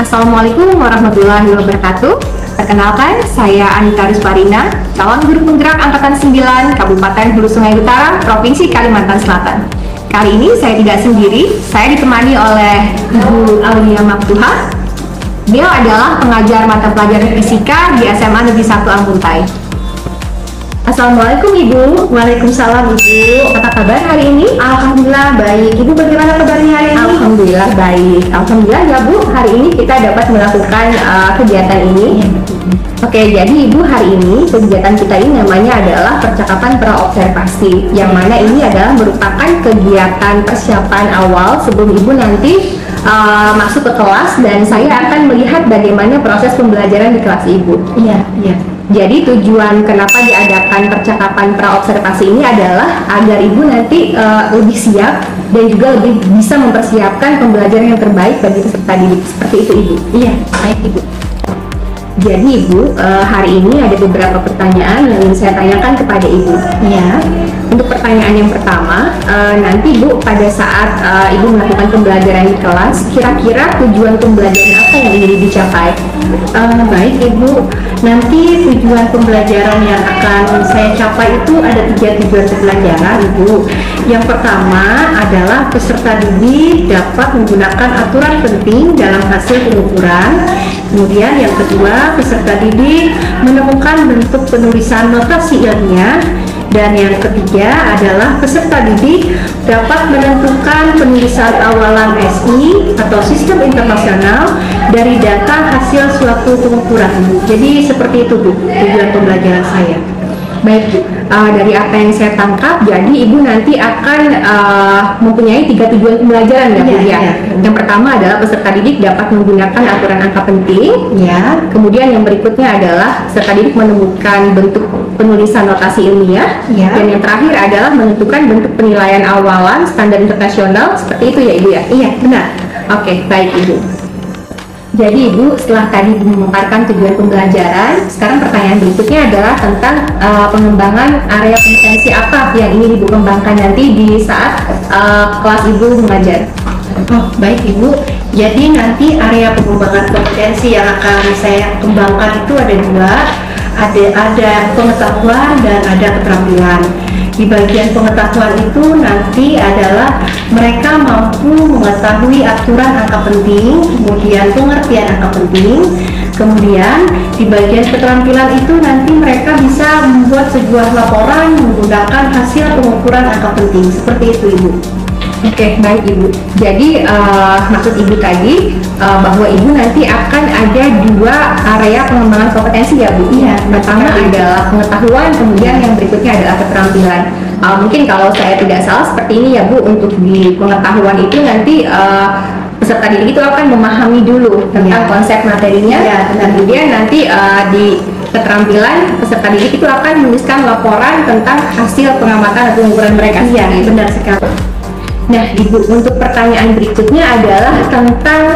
Assalamualaikum warahmatullahi wabarakatuh. Perkenalkan, saya Anita Rusparina, calon guru penggerak Angkatan 9 Kabupaten Hulu Sungai Utara, Provinsi Kalimantan Selatan. Kali ini saya tidak sendiri, saya ditemani oleh Ibu Aulia Maftuha. Beliau adalah pengajar mata pelajaran fisika di SMA Negeri 1 Ambuntai. Assalamualaikum Ibu. Waalaikumsalam Ibu. Apa kabar hari ini? Alhamdulillah baik. Ibu bagaimana kabarnya hari ini? Alhamdulillah baik. Alhamdulillah ya Bu, hari ini kita dapat melakukan kegiatan ini. Oke, jadi Ibu hari ini kegiatan kita ini namanya adalah percakapan praobservasi, yang mana ini adalah merupakan kegiatan persiapan awal sebelum Ibu nanti masuk ke kelas, dan saya akan melihat bagaimana proses pembelajaran di kelas Ibu. Iya, iya. Jadi tujuan kenapa diadakan percakapan praobservasi ini adalah agar Ibu nanti lebih siap dan juga lebih bisa mempersiapkan pembelajaran yang terbaik bagi peserta didik. Seperti itu Ibu. Iya, baik Ibu. Jadi Ibu, hari ini ada beberapa pertanyaan yang ingin saya tanyakan kepada Ibu. Iya. Untuk pertanyaan yang pertama, nanti Bu pada saat Ibu melakukan pembelajaran di kelas, kira-kira tujuan pembelajaran apa yang ingin dicapai? Baik Ibu, nanti tujuan pembelajaran yang akan saya capai itu ada 3 tujuan pembelajaran Ibu. Yang pertama adalah peserta didik dapat menggunakan aturan penting dalam hasil pengukuran. Kemudian yang kedua, peserta didik menemukan bentuk penulisan notasi ilmiah. Dan yang ketiga adalah peserta didik dapat menentukan penulisan awalan SI atau sistem internasional dari data hasil suatu pengukuran. Jadi seperti itu Bu, tujuan pembelajaran saya. Baik Bu, dari apa yang saya tangkap, jadi Ibu nanti akan mempunyai 3 tujuan pembelajaran ya Bu ya. Iya. Yang pertama adalah peserta didik dapat menggunakan aturan angka penting. Ya. Kemudian yang berikutnya adalah peserta didik menemukan bentuk penulisan notasi ilmiah. Ya. Dan yang terakhir adalah menentukan bentuk penilaian awalan standar internasional. Seperti itu ya Ibu ya? Iya, benar. Oke, baik Ibu. Jadi Ibu, setelah tadi memaparkan tujuan pembelajaran, sekarang pertanyaan berikutnya adalah tentang pengembangan area kompetensi apa yang ingin Ibu kembangkan nanti di saat kelas Ibu mengajar. Oh, baik Ibu. Jadi nanti area pengembangan kompetensi yang akan saya kembangkan itu ada 2. Ada pengetahuan dan ada keterampilan. Di bagian pengetahuan itu nanti adalah mereka mampu mengetahui aturan angka penting, kemudian pengertian angka penting. Kemudian di bagian keterampilan itu nanti mereka bisa membuat sebuah laporan menggunakan hasil pengukuran angka penting. Seperti itu Ibu. Oke, baik Ibu. Jadi maksud Ibu tadi bahwa Ibu nanti akan ada 2 area pengembangan kompetensi ya Bu? Iya. Pertama adalah pengetahuan, kemudian yang berikutnya adalah keterampilan. Mungkin kalau saya tidak salah seperti ini ya Bu, untuk di pengetahuan itu nanti peserta didik itu akan memahami dulu tentang konsep materinya, kemudian nanti di keterampilan peserta didik itu akan menuliskan laporan tentang hasil pengamatan atau pengukuran mereka. Iya, benar sekali. Nah Ibu, untuk pertanyaan berikutnya adalah tentang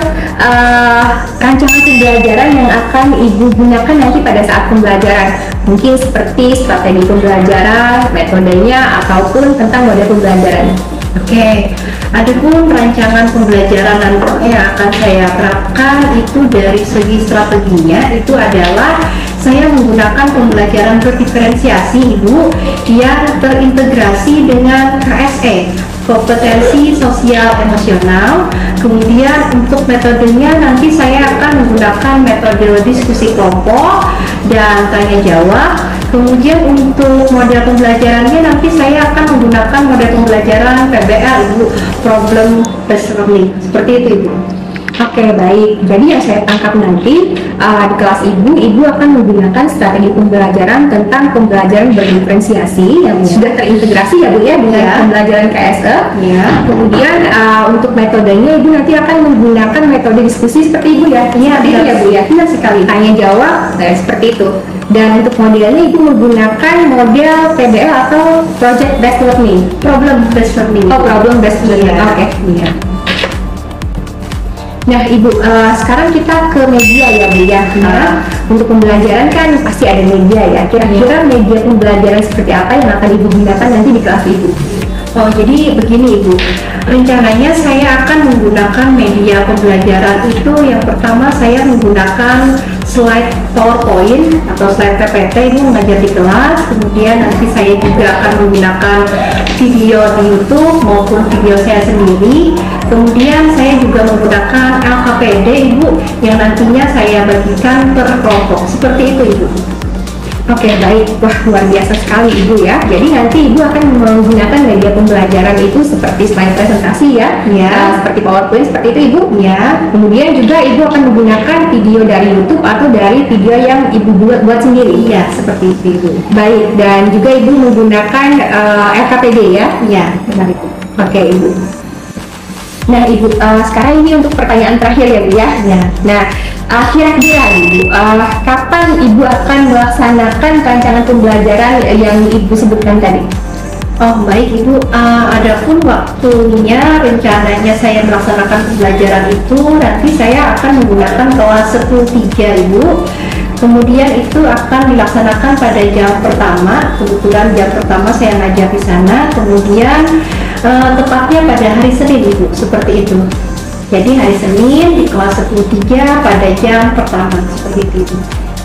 rancangan pembelajaran yang akan Ibu gunakan nanti pada saat pembelajaran. Mungkin seperti strategi pembelajaran, metodenya, ataupun tentang model pembelajaran. Oke, adapun rancangan pembelajaran nanti yang akan saya terapkan itu dari segi strateginya itu adalah saya menggunakan pembelajaran berdiferensiasi Ibu yang terintegrasi dengan KSE, kompetensi sosial emosional. Kemudian untuk metodenya nanti saya akan menggunakan metode diskusi kelompok dan tanya jawab. Kemudian untuk model pembelajarannya nanti saya akan menggunakan model pembelajaran PBL Ibu, problem based learning. Seperti itu Ibu. Oke, baik. Jadi yang saya tangkap nanti di kelas Ibu akan menggunakan strategi pembelajaran tentang pembelajaran berdiferensiasi yang sudah terintegrasi ya Bu ya dengan pembelajaran KSE. Kemudian untuk metodenya Ibu nanti akan menggunakan metode diskusi seperti Ibu ya. Seperti itu ya Bu ya. Benar sekali. Tanya jawab, seperti itu. Dan untuk modelnya Ibu menggunakan model PBL atau project based learning. Problem based learning. Oh, problem based learning. Oke. Iya. Nah Ibu, sekarang kita ke media ya Bu ya. Karena untuk pembelajaran kan pasti ada media ya. Kira-kira media pembelajaran seperti apa yang akan Ibu gunakan nanti di kelas Ibu? Oh, jadi begini Ibu, rencananya saya akan menggunakan media pembelajaran itu yang pertama saya menggunakan slide PowerPoint atau slide PPT ini mengajar di kelas, kemudian nanti saya juga akan menggunakan video di YouTube maupun video saya sendiri, kemudian saya juga menggunakan LKPD Ibu yang nantinya saya bagikan per kelompok, seperti itu Ibu. Oke, baik. Wah, luar biasa sekali Ibu ya. Jadi nanti Ibu akan menggunakan media pembelajaran itu seperti slide presentasi ya, seperti PowerPoint, seperti itu Ibu. Ya. Kemudian juga Ibu akan menggunakan video dari YouTube atau dari video yang Ibu buat sendiri. Iya, seperti itu Ibu. Baik, dan juga Ibu menggunakan LKPD ya. Iya, benar Ibu. Oke Ibu. Nah Ibu, sekarang ini untuk pertanyaan terakhir ya Bu ya. Ya. Nah, kira-kira Ibu, kapan Ibu akan melaksanakan rancangan pembelajaran yang Ibu sebutkan tadi? Oh baik Ibu, adapun waktunya rencananya saya melaksanakan pembelajaran itu nanti saya akan menggunakan kelas 10.3 Ibu. Kemudian itu akan dilaksanakan pada jam pertama, kebetulan jam pertama saya ngajar di sana. Kemudian tepatnya pada hari Senin Ibu, seperti itu. Jadi hari Senin di kelas 10.3 pada jam pertama, seperti itu.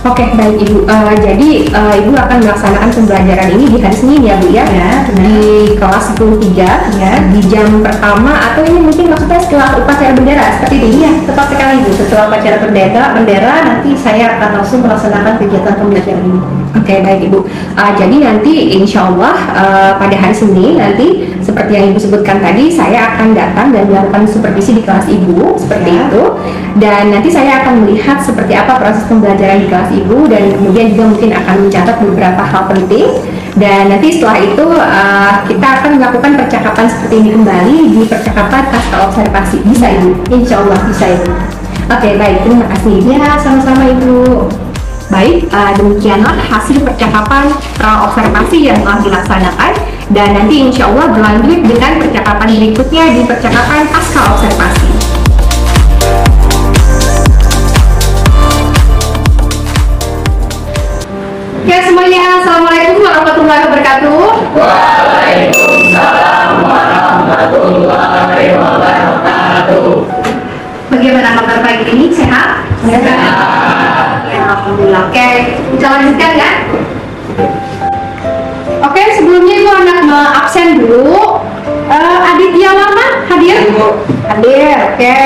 Oke, baik Ibu. Jadi Ibu akan melaksanakan pembelajaran ini di hari Senin ya Bu ya? Ya, benar. Di kelas 10.3 Ya. di jam pertama, atau ini mungkin maksudnya setelah upacara bendera seperti itu? Iya, tepat sekali Bu. Setelah upacara bendera nanti saya akan langsung melaksanakan kegiatan pembelajaran ini. Oke, baik Ibu. Jadi nanti insya Allah pada hari Senin nanti seperti yang Ibu sebutkan tadi, saya akan datang dan melakukan supervisi di kelas Ibu seperti Ya. itu. Dan nanti saya akan melihat seperti apa proses pembelajaran di kelas Ibu, dan kemudian juga mungkin akan mencatat beberapa hal penting. Dan nanti setelah itu kita akan melakukan percakapan seperti ini kembali di percakapan pasca observasi. Bisa Ibu? Insya Allah bisa Ibu. Oke, baik. Terima kasih Ibu. Ya, sama-sama Ibu. Baik, demikianlah hasil percakapan observasi yang telah dilaksanakan, dan nanti insya Allah berlanjut dengan percakapan berikutnya di percakapan pasca observasi. Ya semuanya, Assalamualaikum warahmatullahi wabarakatuh. Waalaikumsalam warahmatullahi wabarakatuh. Bagaimana kabar pagi ini? Sehat? Sehat. Ya, alhamdulillah. Oke, kita lanjutkan ya. Oke, sebelumnya Ibu anak absen dulu. Aditya Lama hadir? Hadir, oke.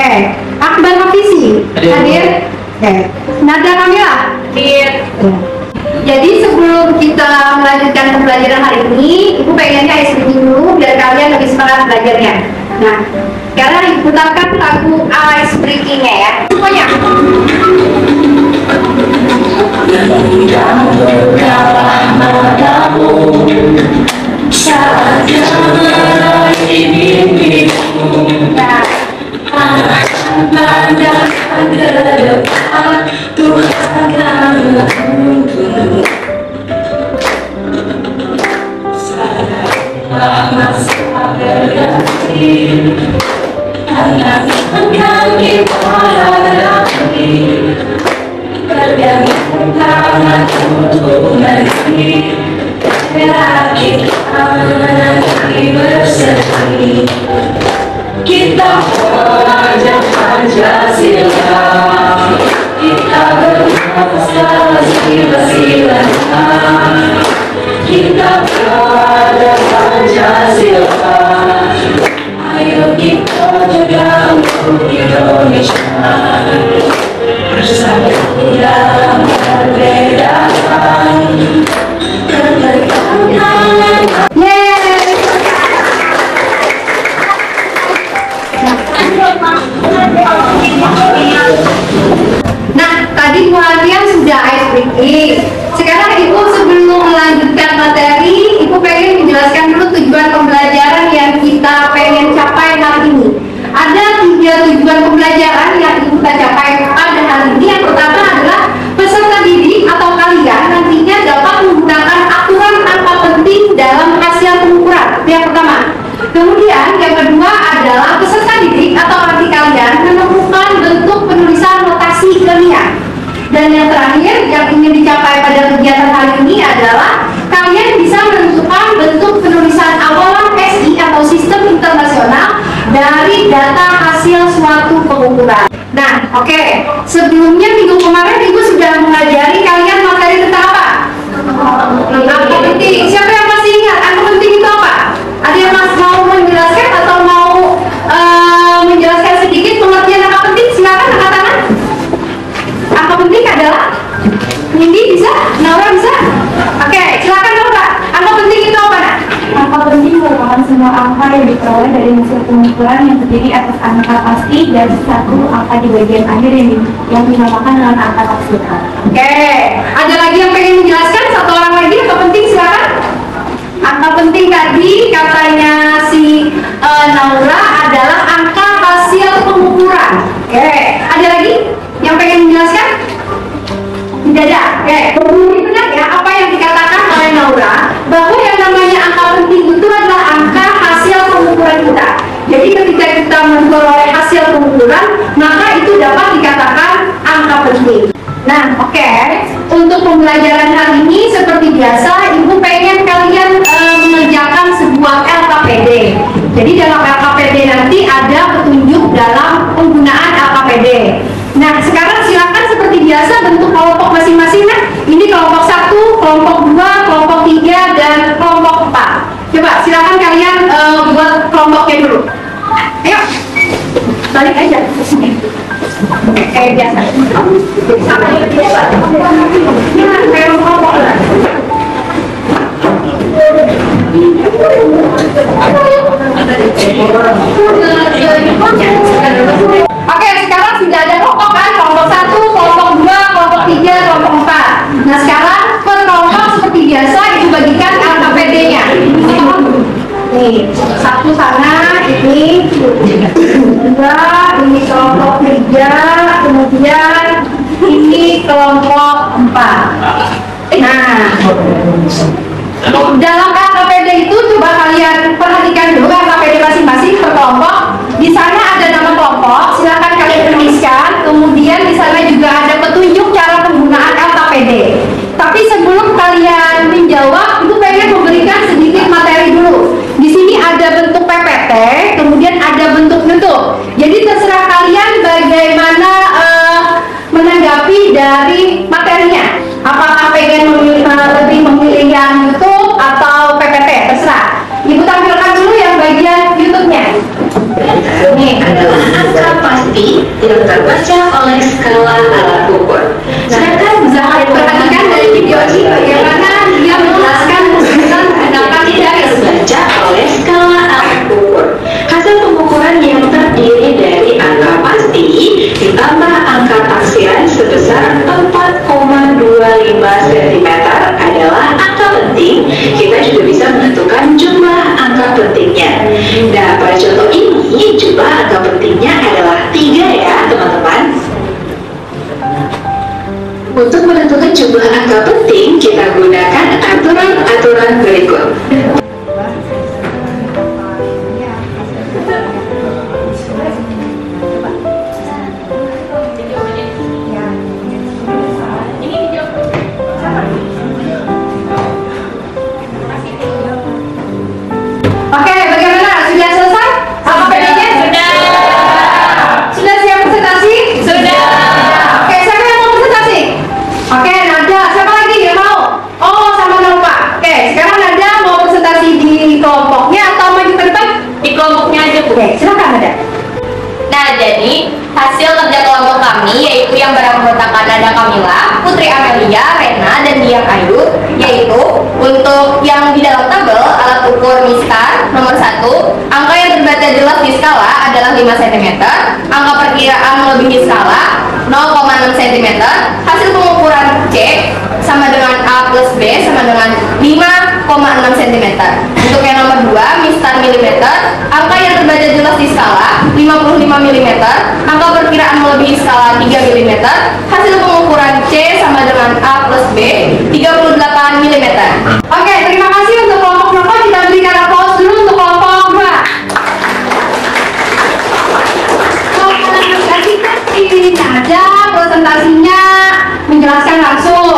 Akbar Hafizi hadir? Oke. Nada Kamila hadir. Jadi sebelum kita melanjutkan pembelajaran hari ini, Ibu pengennya ice breaking dulu biar kalian lebih semangat belajarnya. Nah, sekarang Ibu putarkan lagu ice breakingnya ya. Semuanya. Yang berjalan padamu saat meraih mimpimu, Nah, pandang ke depan, Tuhan akan menuntun. Sadarlah masa berganti, tangan kita hadapi, bergantung tangan untuk menanti, biar kita menanti berseri. Kita belajar Pancasila, kita berbangsa sila-sila. Kita belajar Pancasila, ayo kita jaga untuk Indonesia. Bersatu dalam perbedaan, tegakkan tangan. yeay. Nah, tadi Bu Hadian sudah ice breaking. Sekarang Ibu sebelum melanjutkan materi, Ibu pengen menjelaskan dulu tujuan pembelajaran yang kita pengen capai hari ini. Ada 3 tujuan pembelajaran yang Ibu kita capai pada hari ini. Yang pertama adalah peserta didik atau kalian nantinya dapat menggunakan aturan angka penting dalam hasil pengukuran. Itu yang pertama. Kemudian yang kedua adalah peserta didik atau adik kalian menemukan bentuk penulisan notasi ilmiah. Dan yang terakhir yang ingin dicapai pada kegiatan hari ini adalah kalian bisa menentukan bentuk penulisan awalan SI atau pengukuran. Nah, oke. Sebelumnya minggu kemarin Ibu sudah mengajari kalian materi tentang apa? Angka penting. Siapa yang masih ingat angka penting itu apa? Ada yang mau menjelaskan atau mau menjelaskan sedikit pengertian angka penting? Silakan angkat tangan. Angka penting adalah Nindi bisa? Naura bisa? Oke, silakan Naura. Angka penting itu apa, Nak? Angka penting merupakan semua angka yang diperoleh dari hasil pengukuran yang terdiri atas angka pasti dan satu angka di bagian akhir yang dinamakan dengan angka taksiran. Oke, ada lagi yang pengen menjelaskan? Satu orang lagi angka penting silakan. Angka penting tadi katanya si Naura adalah angka hasil pengukuran. Oke, ada lagi yang pengen menjelaskan? Tidak ada. Oke, benar ya apa yang dikatakan oleh Naura bahwa yang namanya angka penting itu adalah angka hasil pengukuran kita. Jadi ketika kita memperoleh hasil pengukuran, maka itu dapat dikatakan angka penting. Nah, oke. Untuk pembelajaran hari ini seperti biasa, Ibu pengen kalian mengerjakan sebuah LKPD. Jadi dalam LKPD nanti ada petunjuk dalam penggunaan LKPD. Nah, sekarang silakan seperti biasa bentuk kelompok masing-masing. Nah, ini kelompok 1, kelompok 2, kelompok 3, dan kelompok 4. Coba silakan kalian buat kelompoknya dulu. Ayo, balik aja ke sini. Kayak biasa. Sampai biasa. Ini kayak kelompok lah. Oke, sekarang sudah ada kelompok kan? Kelompok 1, kelompok 2, kelompok 3, kelompok 4. Nah, sekarang per kelompok seperti biasa Ibu bagikan LKPD-nya. Nih, 1 sana, ini 2, ini kelompok 3, kemudian ini kelompok 4. Nah, dalam LKPD itu coba kalian perhatikan dulu LKPD masing-masing per kelompok. Di sana ada nama kelompok, silakan kalian tuliskan. Kemudian di sana juga ada petunjuk cara penggunaan LKPD. Tapi sebelum kalian menjawab, Ibu pengen memberikan sedikit materi dulu. Di sini ada bentuk PPT, kemudian ada bentuk-bentuk. Jadi terserah kalian bagaimana menanggapi dari materinya. Apakah pengen lebih memilih yang YouTube atau PPT, terserah. Ibu tampilkan dulu yang bagian YouTube-nya. Ini adalah angka pasti yang terbaca oleh skala alat ukur. Silakan bisa Perhatikan dari video ini bagaimana dia menjelaskan tentang menggunakan garis. terbaca oleh skala alat ukur. Hasil pengukuran yang terdiri dari angka pasti ditambah angka taksiran sebesar 4,25 cm adalah angka penting. Kita juga bisa menentukan jumlah angka pentingnya. Nah, pada contoh ini jumlah angka pentingnya adalah 3 ya teman-teman. Untuk menentukan jumlah angka penting, kita gunakan aturan-aturan berikut. Oke, bagaimana? Sudah selesai? LKPD-nya? Sudah. Sudah siap presentasi? Sudah. Oke, siapa yang mau presentasi? Oke, Nada. Siapa lagi yang mau? Oh, sama Nova. Oke, sekarang Nada mau presentasi di kelompoknya atau maju ke depan? Di kelompoknya aja, Bu. Oke, silakan Nada. Nah, jadi hasil kerja kelompok kami yaitu yang beranggotakan Nada Kamila, Putri Amelia, Rena, dan Dian Ayu, yaitu untuk yang di dalam tabel alat ukur Miskar nomor 1, angka yang terbaca jelas di skala adalah 5 cm, angka perkiraan melebihi skala 0,6 cm, hasil pengukuran C sama dengan A plus B sama dengan 5,6 cm. Untuk yang nomor 2, Miskar milimeter, angka yang terbaca jelas di skala 55 mm, angka perkiraan melebihi skala 3 mm, hasil pengukuran C sama dengan A plus B 38 mm. Oke, terima kasih untuk kelompok Nova. Kita berikan aplaus dulu untuk kelompok 2. Ini ada presentasinya menjelaskan langsung.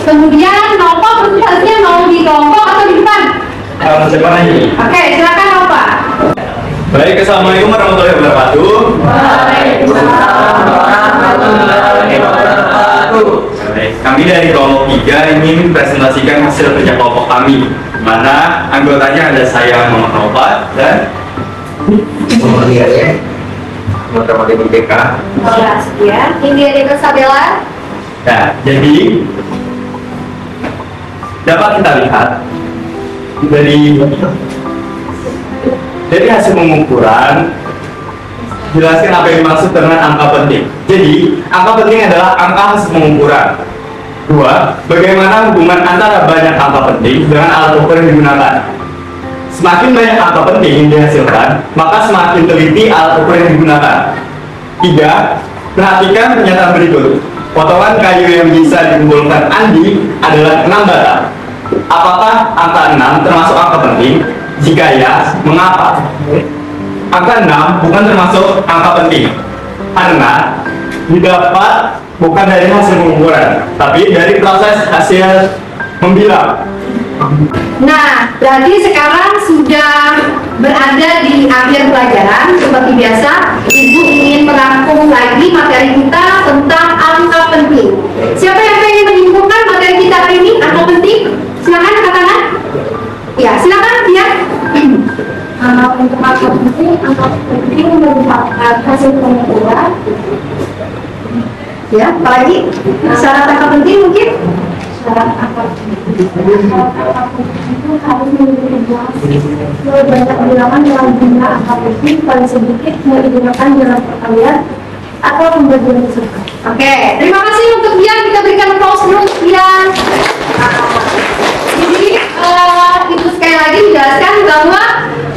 Kemudian Nova presentasinya mau di kelompok atau di depan? Depan aja. Oke, silakan Nova. Baik, assalamualaikum warahmatullahi wabarakatuh. Waalaikumsalam warahmatullahi wabarakatuh. Baik, kami dari kelompok 3 ingin presentasikan hasil kerja kelompok kami, di mana anggotanya ada saya Muhammad Nova dan teman-teman di BK. Ya, India Deka Sabella. Nah, jadi dapat kita lihat dari hasil pengukuran, jelaskan apa yang dimaksud dengan angka penting. Jadi, angka penting adalah angka hasil pengukuran. 2. Bagaimana hubungan antara banyak angka penting dengan alat ukur yang digunakan. Semakin banyak angka penting yang dihasilkan, maka semakin teliti alat ukur yang digunakan. 3. Perhatikan pernyataan berikut. Potongan kayu yang bisa dikumpulkan Andi adalah 6 batang. Apakah angka 6 termasuk angka penting? Jika ya, mengapa? Angka 6 bukan termasuk angka penting karena didapat bukan dari hasil pengukuran, tapi dari proses hasil membilang. Nah, berarti sekarang sudah berada di akhir pelajaran. Seperti biasa, Ibu ingin merangkum lagi materi kita tentang angka penting. Siapa yang ingin menyimpulkan materi kita hari ini, angka penting? Silakan angkat tangan. Ya, silakan ya. Untuk angka penting merupakan hasil pengukuran. Ya, apalagi syarat angka penting mungkin? Syarat angka penting itu harus memiliki banyak bilangan dalam jumlah angka penting, paling sedikit yang digunakan dalam perkalian atau pembagian peserta. Oke, terima kasih untuk Dian. Kita berikan applause dulu untuk Dian. Jadi, itu sekali lagi dijelaskan bahwa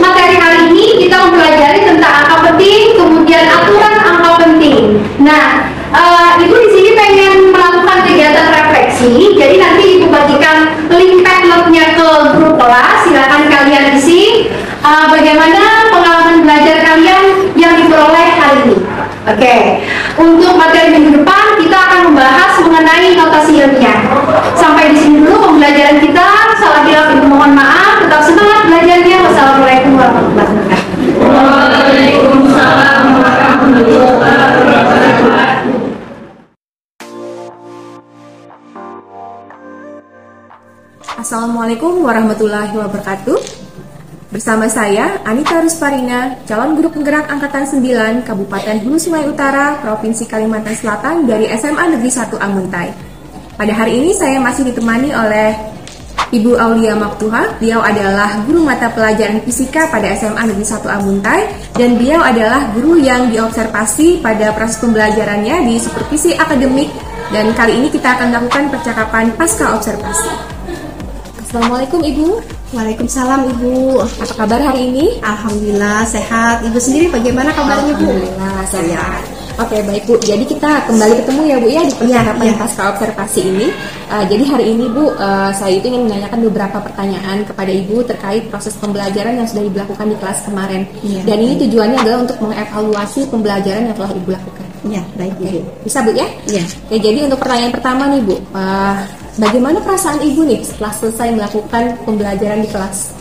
materi hari ini kita mempelajari tentang angka penting, kemudian aturan angka penting. Nah, Ibu di sini pengen melakukan kegiatan refleksi. Jadi nanti Ibu bagikan link Padletnya ke grup kelas. Silakan kalian isi bagaimana pengalaman belajar kalian yang diperoleh hari ini. Oke, untuk materi minggu depan kita akan membahas mengenai notasi ilmiah. Sampai di sini dulu pembelajaran kita. Salah bila mohon maaf. Tetap semangat belajarnya. Wassalamualaikum warahmatullahi wabarakatuh. Waalaikumsalam warahmatullahi wabarakatuh. Assalamualaikum warahmatullahi wabarakatuh. Bersama saya Anita Rusparina, calon guru penggerak Angkatan 9 Kabupaten Hulu Sungai Utara, Provinsi Kalimantan Selatan dari SMA Negeri 1 Amuntai. Pada hari ini saya masih ditemani oleh Ibu Aulia Maktuha. Beliau adalah guru mata pelajaran fisika pada SMA Negeri 1 Amuntai dan beliau adalah guru yang diobservasi pada proses pembelajarannya di supervisi akademik, dan kali ini kita akan melakukan percakapan pasca observasi. Assalamualaikum Ibu. Waalaikumsalam Ibu. Apa kabar hari ini? Alhamdulillah sehat. Ibu sendiri bagaimana kabarnya Bu? Alhamdulillah sehat. Oke baik Bu, jadi kita kembali ketemu ya Bu ya di percakapan pasca observasi ini. Jadi hari ini Bu, saya itu ingin menanyakan beberapa pertanyaan kepada Ibu terkait proses pembelajaran yang sudah Ibu lakukan di kelas kemarin. Dan ini tujuannya adalah untuk mengevaluasi pembelajaran yang telah Ibu lakukan. Iya, baik Bu. Bisa Bu ya? Iya. Oke, jadi untuk pertanyaan pertama nih Bu, bagaimana perasaan Ibu nih setelah selesai melakukan pembelajaran di kelas?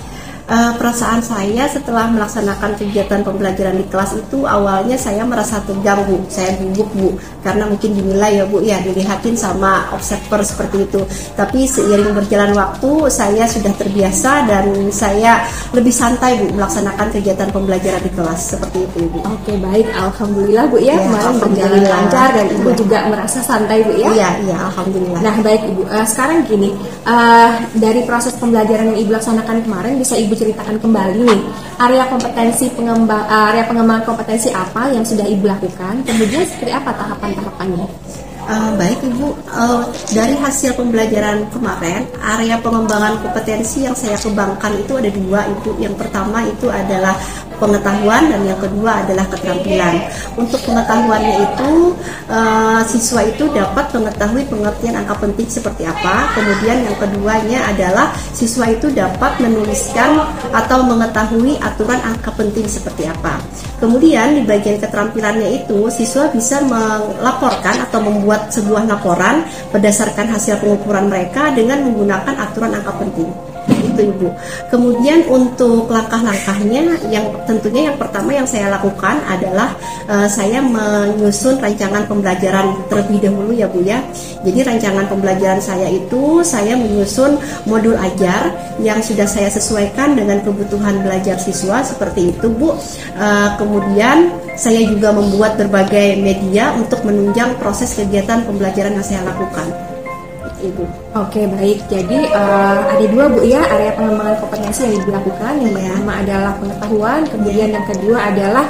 Perasaan saya setelah melaksanakan kegiatan pembelajaran di kelas itu awalnya saya merasa tegang Bu, saya gugup Bu, karena mungkin dinilai ya Bu ya, dilihatin sama observer seperti itu. Tapi seiring berjalan waktu saya sudah terbiasa dan saya lebih santai Bu melaksanakan kegiatan pembelajaran di kelas seperti itu Bu. Oke baik, alhamdulillah Bu ya, kemarin berjalan lancar dan Ibu juga merasa santai Bu ya. Iya, alhamdulillah. Nah baik Ibu, sekarang gini, dari proses pembelajaran yang Ibu laksanakan kemarin bisa Ibu ceritakan kembali nih area pengembangan kompetensi apa yang sudah Ibu lakukan, kemudian seperti apa tahapan-tahapannya? Baik Ibu, dari hasil pembelajaran kemarin, area pengembangan kompetensi yang saya kembangkan itu ada dua Ibu. Yang pertama itu adalah pengetahuan dan yang kedua adalah keterampilan. Untuk pengetahuannya itu siswa itu dapat mengetahui pengertian angka penting seperti apa. Kemudian yang keduanya adalah siswa itu dapat menuliskan atau mengetahui aturan angka penting seperti apa. Kemudian di bagian keterampilannya itu siswa bisa melaporkan atau membuat sebuah laporan berdasarkan hasil pengukuran mereka dengan menggunakan aturan angka penting. itu Ibu. Kemudian untuk langkah-langkahnya, yang tentunya yang pertama yang saya lakukan adalah saya menyusun rancangan pembelajaran terlebih dahulu ya Bu ya. Jadi rancangan pembelajaran saya itu saya menyusun modul ajar yang sudah saya sesuaikan dengan kebutuhan belajar siswa seperti itu Bu. Kemudian saya juga membuat berbagai media untuk menunjang proses kegiatan pembelajaran yang saya lakukan. Ibu. Oke, baik. Jadi ada dua Bu ya, area pengembangan kompetensi yang Ibu lakukan. Yang pertama adalah pengetahuan, kemudian yang kedua adalah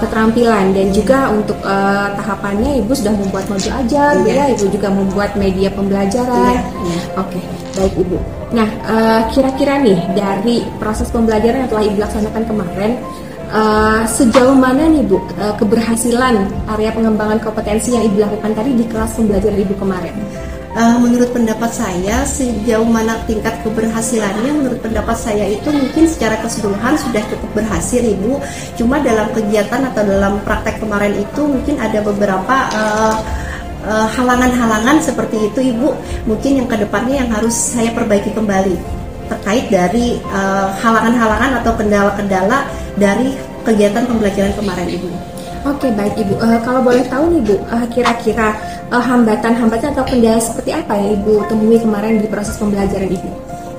keterampilan, dan juga untuk tahapannya Ibu sudah membuat modul ajar, ya. Ibu juga membuat media pembelajaran. Oke, baik Ibu. Nah, kira-kira nih dari proses pembelajaran yang telah Ibu laksanakan kemarin, sejauh mana nih Bu keberhasilan area pengembangan kompetensi yang Ibu lakukan tadi di kelas pembelajaran Ibu kemarin? Menurut pendapat saya, sejauh mana tingkat keberhasilannya, menurut pendapat saya itu mungkin secara keseluruhan sudah cukup berhasil Ibu. Cuma dalam kegiatan atau dalam praktek kemarin itu mungkin ada beberapa halangan-halangan seperti itu Ibu. Mungkin yang kedepannya yang harus saya perbaiki kembali terkait dari halangan-halangan atau kendala-kendala dari kegiatan pembelajaran kemarin Ibu. Oke, baik Ibu. Kalau boleh tahu nih Bu, kira-kira hambatan-hambatan atau kendala seperti apa yang Ibu temui kemarin di proses pembelajaran Ibu?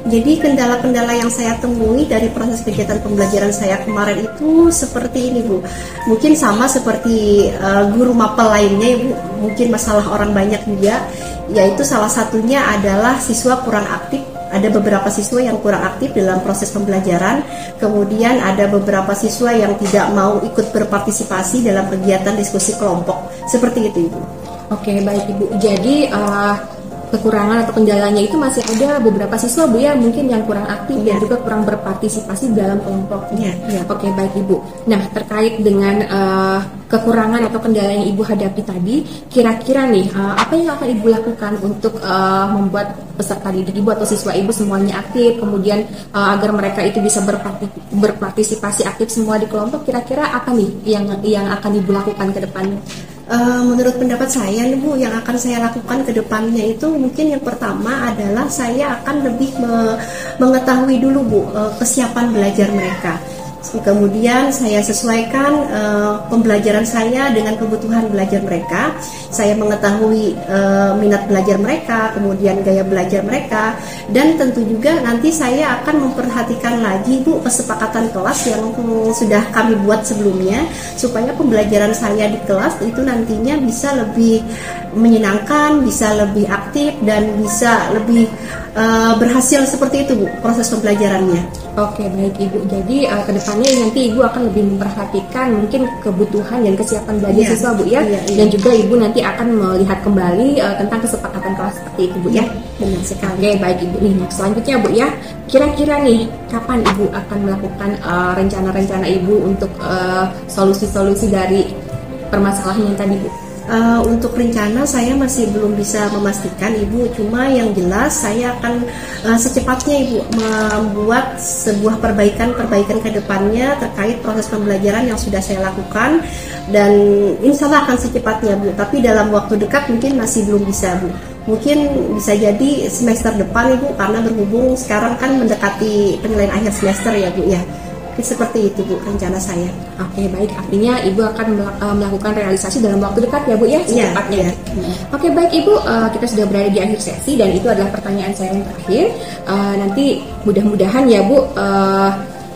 Jadi kendala-kendala yang saya temui dari proses kegiatan pembelajaran saya kemarin itu seperti ini Bu. Mungkin sama seperti guru mapel lainnya Ibu. Mungkin masalah orang banyak juga, yaitu salah satunya adalah siswa kurang aktif. Ada beberapa siswa yang kurang aktif dalam proses pembelajaran, kemudian ada beberapa siswa yang tidak mau ikut berpartisipasi dalam kegiatan diskusi kelompok. Seperti itu Ibu. Oke, baik Ibu. Jadi kekurangan atau kendalanya itu masih ada beberapa siswa Bu ya, mungkin yang kurang aktif dan juga kurang berpartisipasi dalam kelompok. Oke, baik Ibu. Nah, terkait dengan kekurangan atau kendala yang Ibu hadapi tadi, kira-kira nih apa yang akan Ibu lakukan untuk membuat peserta didik Ibu atau siswa Ibu semuanya aktif, kemudian agar mereka itu bisa berpartisipasi aktif semua di kelompok? Kira-kira apa nih yang akan Ibu lakukan ke depannya? Menurut pendapat saya nih Bu, yang akan saya lakukan ke depannya itu mungkin yang pertama adalah saya akan lebih mengetahui dulu Bu kesiapan belajar mereka. Kemudian saya sesuaikan pembelajaran saya dengan kebutuhan belajar mereka. Saya mengetahui minat belajar mereka, kemudian gaya belajar mereka, dan tentu juga nanti saya akan memperhatikan lagi Bu kesepakatan kelas yang sudah kami buat sebelumnya, supaya pembelajaran saya di kelas itu nantinya bisa lebih menyenangkan, bisa lebih aktif, dan bisa lebih berhasil seperti itu Bu proses pembelajarannya. Oke, baik Ibu. Jadi kedepannya nanti Ibu akan lebih memperhatikan mungkin kebutuhan dan kesiapan belajar siswa Bu ya, dan juga Ibu nanti akan melihat kembali tentang kesepakatan kelas seperti itu Bu ya. Benar sekali. Oke, baik Ibu. Nih, selanjutnya Bu ya, kira-kira nih kapan Ibu akan melakukan rencana-rencana Ibu untuk solusi-solusi dari permasalahan yang tadi Bu? Untuk rencana saya masih belum bisa memastikan Ibu, cuma yang jelas saya akan secepatnya Ibu membuat sebuah perbaikan ke depannya terkait proses pembelajaran yang sudah saya lakukan, dan insya Allah akan secepatnya Bu, tapi dalam waktu dekat mungkin masih belum bisa Bu. Mungkin bisa jadi semester depan Ibu, karena berhubung sekarang kan mendekati penilaian akhir semester ya Bu ya. Seperti itu Bu rencana saya. Oke, baik, artinya Ibu akan melakukan realisasi dalam waktu dekat ya Bu ya, secepatnya. Oke, baik Ibu, kita sudah berada di akhir sesi dan itu adalah pertanyaan saya yang terakhir. Nanti mudah-mudahan ya Bu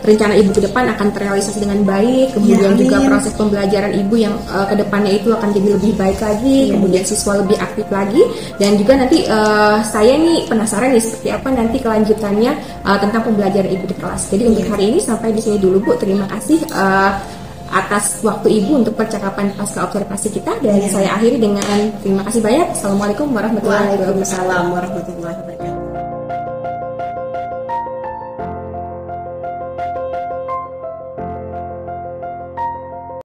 rencana Ibu ke depan akan terrealisasi dengan baik, kemudian juga proses pembelajaran Ibu yang ke depannya itu akan jadi lebih baik lagi, kemudian siswa lebih aktif lagi, dan juga nanti saya nih penasaran nih seperti apa nanti kelanjutannya tentang pembelajaran Ibu di kelas. Jadi untuk hari ini sampai di sini dulu Bu. Terima kasih atas waktu Ibu untuk percakapan pasca observasi kita, dan saya akhiri dengan terima kasih banyak. Assalamualaikum warahmatullahi wabarakatuh. Waalaikumsalam warahmatullahi wabarakatuh.